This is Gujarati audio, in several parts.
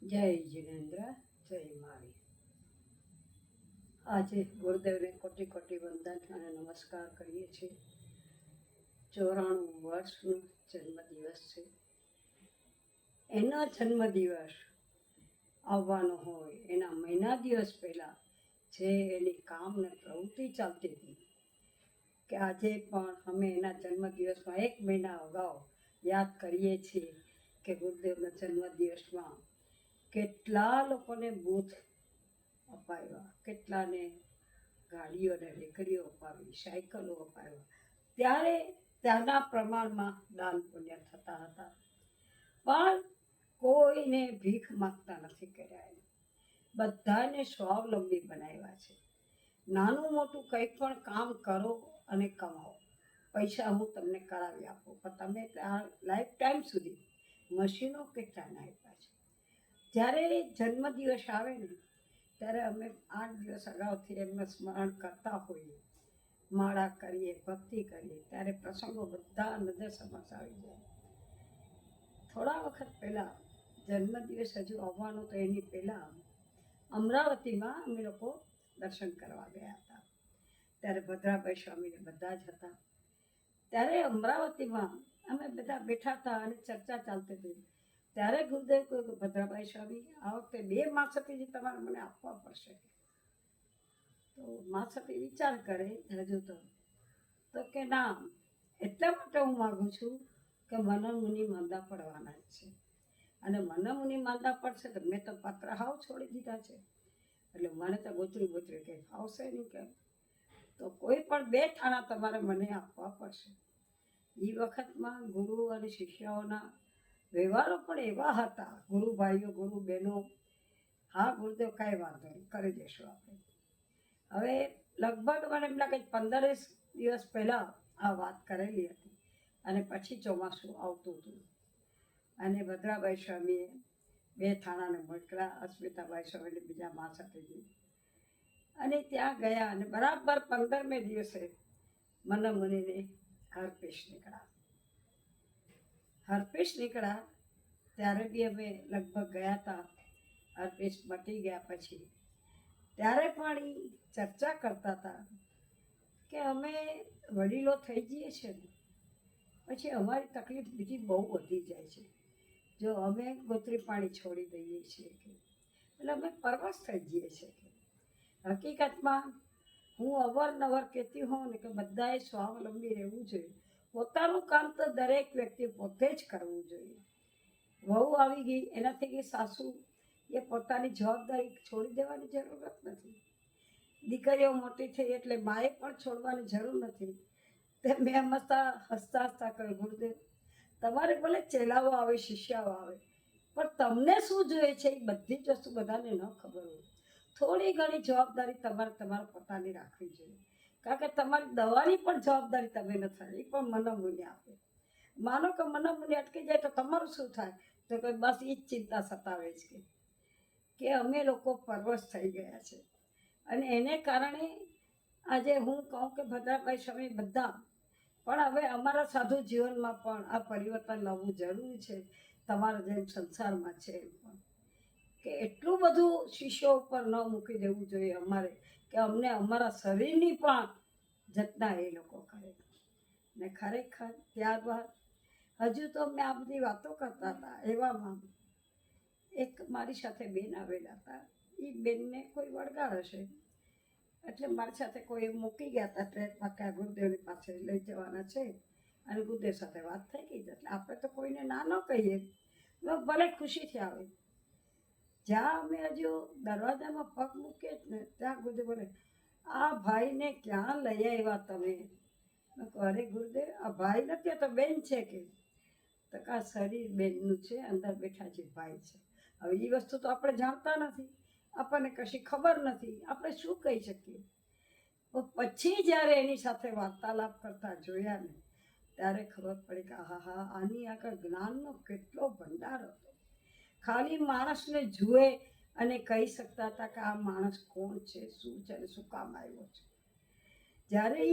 જય જીનેન્દ્ર, જય મારી. આજે ગુરુદેવને કોટી કોટી વંદન અને નમસ્કાર કરીએ છીએ. 94 વર્ષનો જન્મદિવસ છે. એના જન્મદિવસ આવવાનો હોય એના મહિના દિવસ પહેલાં જે એની કામ ને પ્રવૃત્તિ ચાલતી હતી કે આજે પણ અમે એના જન્મદિવસમાં 1 મહિના અગાઉ યાદ કરીએ છીએ કે ગુરુદેવના જન્મદિવસમાં કેટલા લોકોને બૂથ અપાવ્યા, કેટલાને ગાડીઓ અને રેકડીઓ અપાવી, સાયકલો અપાવ્યા. ત્યારે ત્યાંના પ્રમાણમાં દાન પુણ્ય થતા હતા, પણ કોઈને ભીખ માગતા નથી કર્યા. બધાને સ્વાવલંબી બનાવ્યા છે. નાનું મોટું કંઈ પણ કામ કરો અને કમાઓ, પૈસા હું તમને કરાવી આપું, પણ તમે લાઈફ ટાઈમ સુધી મશીનો કેટલાને આપ્યા છે. જ્યારે જન્મદિવસ આવે ને ત્યારે અમે 8 દિવસ અગાઉથી એમને સ્મરણ કરતા હોઈએ, માળા કરીએ, ભક્તિ કરીએ, ત્યારે પ્રસંગો બધા નજર સમક્ષ આવી જાય. થોડા વખત પહેલાં જન્મદિવસ હજુ આવવાનો તો એની પહેલાં અમરાવતીમાં અમે લોકો દર્શન કરવા ગયા હતા. ત્યારે ભદ્રાભાઈ સ્વામીને બધા જ હતા. ત્યારે અમરાવતીમાં અમે બધા બેઠા હતા અને ચર્ચા ચાલતી હતી. ત્યારે ગુરુદેવ કહ્યું કે ભદ્રાભાઈ સ્વામી, આ વખતે 2 માસતીજી તમારે મને આપવા પડશે. તો માસતી વિચાર કરે હજુ તો કે ના, એટલા માટે હું માગું છું કે મનમુનિ માંદા પડવાના જ છે, અને મનમુનિ માંદા પડશે તો મેં તો પાત્ર હાવ છોડી દીધા છે, એટલે મને તો ગોતરી કંઈ ફાવશે નહીં. કે તો કોઈ પણ 2 થાણા તમારે મને આપવા પડશે. એ વખતમાં ગુરુ અને શિષ્યાઓના વ્યવહારો પણ એવા હતા, ગુરુ ભાઈઓ, ગુરુ બહેનો, હા ગુરુદેવ કાંઈ વાંધો નહીં, કરી દઈશું આપણે. હવે લગભગ મને એમ લાગે 15 દિવસ પહેલાં આ વાત કરેલી હતી, અને પછી ચોમાસું આવતું હતું, અને ભદ્રાભાઈ સ્વામીએ 2 થાણાને મોકલ્યા, અસ્મિતાભાઈ સ્વામીને બીજા મા સાથેજી, અને ત્યાં ગયા. અને બરાબર 15મે દિવસે મનમુનિને હરપેશ નીકળ્યા. ત્યારે બી અમે લગભગ ગયા હતા. હરપેશ મટી ગયા પછી ત્યારે પણ એ ચર્ચા કરતા હતા કે અમે વડીલો થઈ જઈએ છીએ ને પછી અમારી તકલીફ બીજી બહુ વધી જાય છે. જો અમે ગોતરી પાણી છોડી દઈએ છીએ કે એટલે અમે પરવશ થઈ જઈએ છીએ. કે હકીકતમાં હું અવારનવાર કહેતી હોઉં ને કે બધાએ સ્વાવલંબી રહેવું જોઈએ. પોતાનું કામ તો દરેક વ્યક્તિ પોતે જ કરવું જોઈએ. વહુ આવી ગઈ, એનાથી કે સાસુ એ પોતાની જવાબદારી છોડી દેવાની જરૂરત નથી. દીકરીઓ મોટી થઈ એટલે માએ પણ છોડવાની જરૂર નથી. તે મેં હસતા કહ્યું, ગુરુદેવ તમારે ભલે ચેલાઓ આવે, શિષ્યાઓ આવે, પણ તમને શું જોઈએ છે એ બધી જ વસ્તુ બધાને ન ખબર હોય. થોડી ઘણી જવાબદારી તમારે પોતાની રાખવી જોઈએ. કારણ કે તમારી દવાની પણ જવાબદારી તમે ન થાય, એ પણ મનમુનિ આપે. માનો કે મનમુનિ અટકી જાય તો તમારું શું થાય? તો કે બસ એ જ ચિંતા સતાવે છે કે અમે લોકો પરવશ થઈ ગયા છે. અને એને કારણે આજે હું કહું કે ભદ્રાભાઈ સ્વામી બધા પણ હવે અમારા સાધુ જીવનમાં પણ આ પરિવર્તન લાવવું જરૂરી છે, તમારા જેમ સંસારમાં છે પણ, કે એટલું બધું શિષ્યો ઉપર ન મૂકી દેવું જોઈએ અમારે, કે અમને અમારા શરીરની પણ જતના એ લોકો કરે. ને ખરેખર ત્યારબાદ હજુ તો અમે આ બધી વાતો કરતા હતા, એવામાં એક મારી સાથે બેન આવેલા હતા. એ બેનને કોઈ વળગાડ હશે, એટલે મારી સાથે કોઈ મૂકી ગયા હતા ટ્રેનમાં કે ગુરુદેવની પાસે લઈ જવાના છે, અને ગુરુદેવ સાથે વાત થઈ ગઈ. એટલે આપણે તો કોઈને ના ન કહીએ, ભલે ખુશીથી આવે. જ્યાં અમે હજુ દરવાજામાં પગ મૂકીએ જ ને ત્યાં ગુરુદેવ બોલે, આ ભાઈને ક્યાં લઈ આવ્યા તમે? અરે ગુરુદેવ, આ ભાઈ નથી, આ તો બેન છે. કે તો આ શરીર બેનનું છે, અંદર બેઠા છે ભાઈ છે. હવે એ વસ્તુ તો આપણે જાણતા નથી, આપણને કશી ખબર નથી, આપણે શું કહી શકીએ. પછી જ્યારે એની સાથે વાર્તાલાપ કરતા જોયા ને ત્યારે ખબર પડી કે હા, આની આગળ જ્ઞાનનો કેટલો ભંડાર હતો. ખાલી માણસને જુએ અને કહી શકતા હતા કે આ માણસ કોણ છે, શું છે અને શું કામ આવ્યો છે. જ્યારે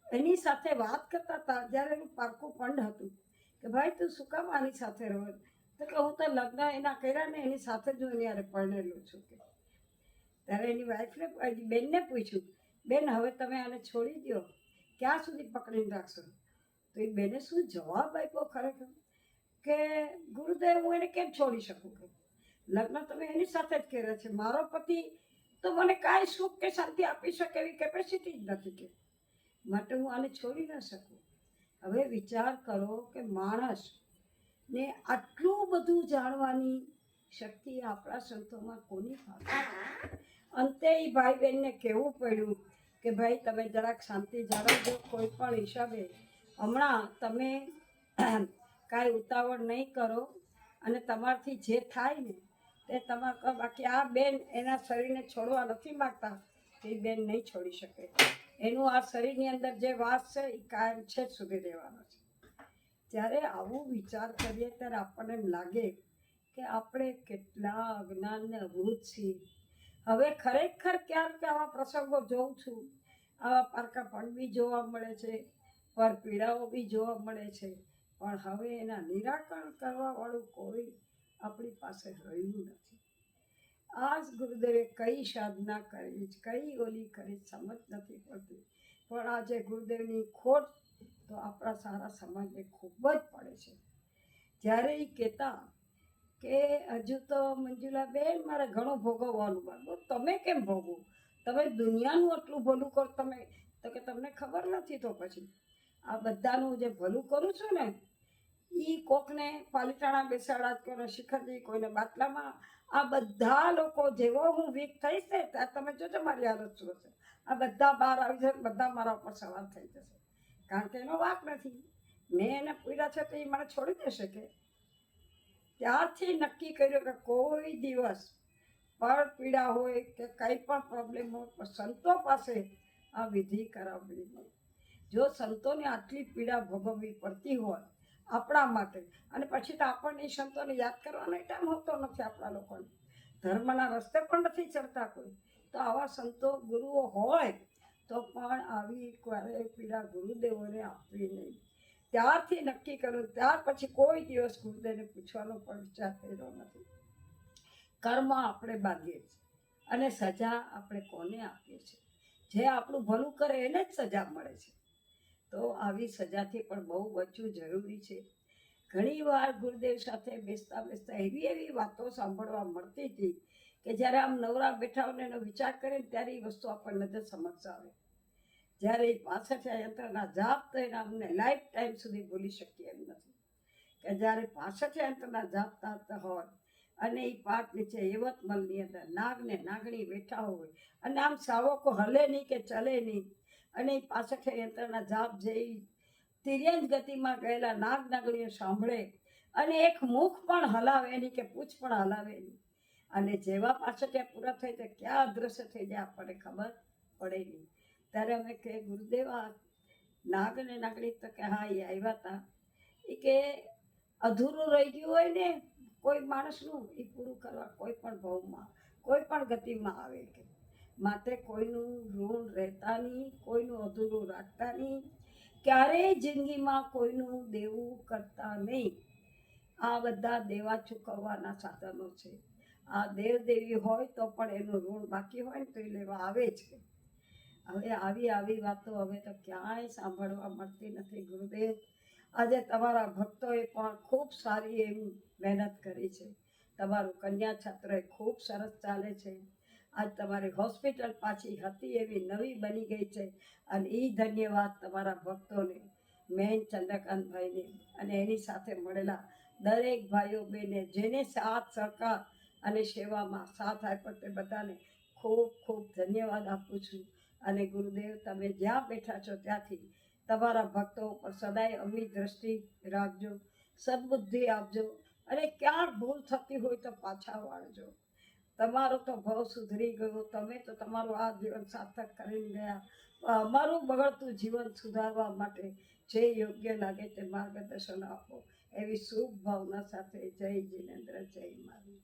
એની સાથે વાત કરતા હતા, જ્યારે એનું પારકું પંડ હતું કે ભાઈ તું શું કામ આની સાથે રહો? તો કે હું તો લગ્ન એના કર્યા ને એની સાથે જ હું એની હારે પરણેલું છું કે. ત્યારે એની વાઈફને બેનને પૂછ્યું, બેન હવે તમે આને છોડી દો, ક્યાં સુધી પકડીને રાખશો? તો એ બેને શું જવાબ આપ્યો ખરેખર કે ગુરુદેવ હું એને કેમ છોડી શકું, કે લગ્ન તમે એની સાથે જ કર્યા છે, મારો પતિ તો મને કાંઈ સુખ કે શાંતિ આપી શકે એવી કેપેસિટી જ નથી કે, માટે હું આને છોડી ન શકું. હવે વિચાર કરો કે માણસ ને આટલું બધું જાણવાની શક્તિ આપણા સંતોમાં કોની પાસે? અંતે એ ભાઈ બહેનને કહેવું પડ્યું કે ભાઈ તમે જરાક શાંતિ જાળવજો, કોઈ પણ હિસાબે હમણાં તમે કાંઈ ઉતાવળ નહીં કરો અને તમારાથી જે થાય ને તે તમારે, બાકી આ બેન એના શરીરને છોડવા નથી માગતા, એ બેન નહીં છોડી શકે. એનું આ શરીરની અંદર જે વાસ છે એ કાયમ છે સુધી રહેવાનો છે. જ્યારે આવું વિચાર કરીએ ત્યારે આપણને એમ લાગે કે આપણે કેટલા અજ્ઞાનને અવૃત છીએ. હવે ખરેખર ક્યારેક આવા પ્રસંગો જોઉં છું, આવા પારકાપણ બી જોવા મળે છે, પર પીડાઓ બી જોવા મળે છે, પણ હવે એના નિરાકરણ કરવાવાળું કોઈ આપણી પાસે રહ્યું નથી. આ જ ગુરુદેવે કઈ સાધના કરી, કઈ ઓલી કરી, સમજ નથી પડતી. પણ આજે ગુરુદેવની ખોટ તો આપણા સારા સમાજને ખૂબ જ પડે છે. જ્યારે એ કહેતા કે હજુ તો મંજુલાબેન મારે ઘણું ભોગવવાનું બાબો, તમે કેમ ભોગવો, તમે દુનિયાનું આટલું ભલું કરો, તમે તો કે તમને ખબર નથી, તો પછી આ બધાનું જે ભલું કરું છું ને એ કોકને પાલિતાણા બેસાડા, કોઈને શિખરજી, કોઈને બાટલામાં, આ બધા લોકો જેવો હું વીક થઈશ ને ત્યારે તમે જોજો મારી હાલત શું હશે. આ બધા બહાર આવી જશે, બધા મારા ઉપર સવાર થઈ જશે, કારણ કે એનો વાંક નથી. મેં એને પૂર્યા છે તો એ મને છોડી દેશે કે? ત્યારથી નક્કી કર્યું કે કોઈ દિવસ પર પીડા હોય કે કંઈ પણ પ્રોબ્લેમ હોય તો સંતો પાસે આ વિધિ કરાવવી નહીં. જો સંતોને આટલી પીડા ભોગવવી પડતી હોય આપણા માટે, અને પછી તો આપણને સંતોને યાદ કરવાનો ટાઈમ હોતો નથી આપણા લોકોને, ધર્મના રસ્તે પણ નથી ચડતા કોઈ, તો આવા સંતો ગુરુઓ હોય તો પણ આવી ક્યારે પીડા ગુરુદેવોને આપવી નહીં. ત્યારથી નક્કી કર્યું, ત્યાર પછી કોઈ દિવસ ગુરુદેવને પૂછવાનો પણ વિચાર કર્યો નથી. કર્મ આપણે બાંધીએ છીએ અને સજા આપણે કોને આપીએ છીએ? જે આપણું ભલું કરે એને જ સજા મળે છે. તો આવી સજાથી પણ બહુ બચવું જરૂરી છે. ઘણી વાર ગુરુદેવ સાથે બેસતા બેસતા એવી એવી વાતો સાંભળવા મળતી હતી કે જ્યારે આમ નવરા બેઠા હોય એનો વિચાર કરે ને ત્યારે એ વસ્તુ આપણને નજર સમક્ષ આવે. જ્યારે એ 65 યંત્રના જાપ તો એને અમને લાઈફ ટાઈમ સુધી ભૂલી શકીએ એમ નથી. કે જ્યારે 65 યંત્રના જાપ થતા હોય અને એ પાઠ નીચે યવતમલની અંદર નાગને નાગણી બેઠા હોય અને આમ સાવકો હલે નહીં કે ચલે નહીં, અને એ 65 યંત્રના જાપ જે તિર્યંજ ગતિમાં ગયેલા નાગ નાગણીઓ સાંભળે અને એક મુખ પણ હલાવે નહીં કે પૂછ પણ હલાવે નહીં, અને જેવા 65 પૂરા થઈ તો ક્યાં અદ્રશ્ય થઈ જાય આપણને ખબર પડે નહીં. ત્યારે અમે કે ગુરુદેવ આ નાગ ને નાગણી, તો કે હા એ આવ્યા હતા, એ કે અધૂરું રહી ગયું હોય ને કોઈ માણસનું એ પૂરું કરવા કોઈ પણ ભાવમાં કોઈ પણ ગતિમાં આવે કે, માટે કોઈનું ઋણ રહેતા નહીં, કોઈનું અધૂરું રાખતા નહીં, ક્યારેય જિંદગીમાં કોઈનું દેવું કરતા નહીં. આ બધા દેવા ચૂકવવાના સાધનો છે. આ દેવદેવી હોય તો પણ એનું ઋણ બાકી હોય ને તો એ લેવા આવે જ. હવે આવી વાતો હવે તો ક્યાંય સાંભળવા મળતી નથી. ગુરુદેવ આજે તમારા ભક્તોએ પણ ખૂબ સારી એવી મહેનત કરી છે. તમારું કન્યા છત્ર ખૂબ સરસ ચાલે છે. આજ તમારી હોસ્પિટલ પાછી હતી એવી નવી બની ગઈ છે, અને એ ધન્યવાદ તમારા ભક્તોને, મેન ચંદ્રકાંતભાઈને અને એની સાથે મળેલા દરેક ભાઈઓ બહેને જેને સાથ સહકાર અને સેવામાં સાથ આપ્યો તે બધાને ખૂબ ખૂબ ધન્યવાદ આપું છું. અને ગુરુદેવ તમે જ્યાં બેઠા છો ત્યાંથી તમારા ભક્તો ઉપર સદાય અમી દ્રષ્ટિ રાખજો, સદબુદ્ધિ આપજો, અને ક્યાંક ભૂલ થતી હોય તો પાછા વાળજો. તમારો તો ભાવ સુધરી ગયો, તમે તો તમારું આ જીવન સાર્થક કરીને ગયા. અમારું બગડતું જીવન સુધારવા માટે જે યોગ્ય લાગે તે માર્ગદર્શન આપો, એવી શુભ ભાવના સાથે જય જિનેન્દ્ર, જય મારી.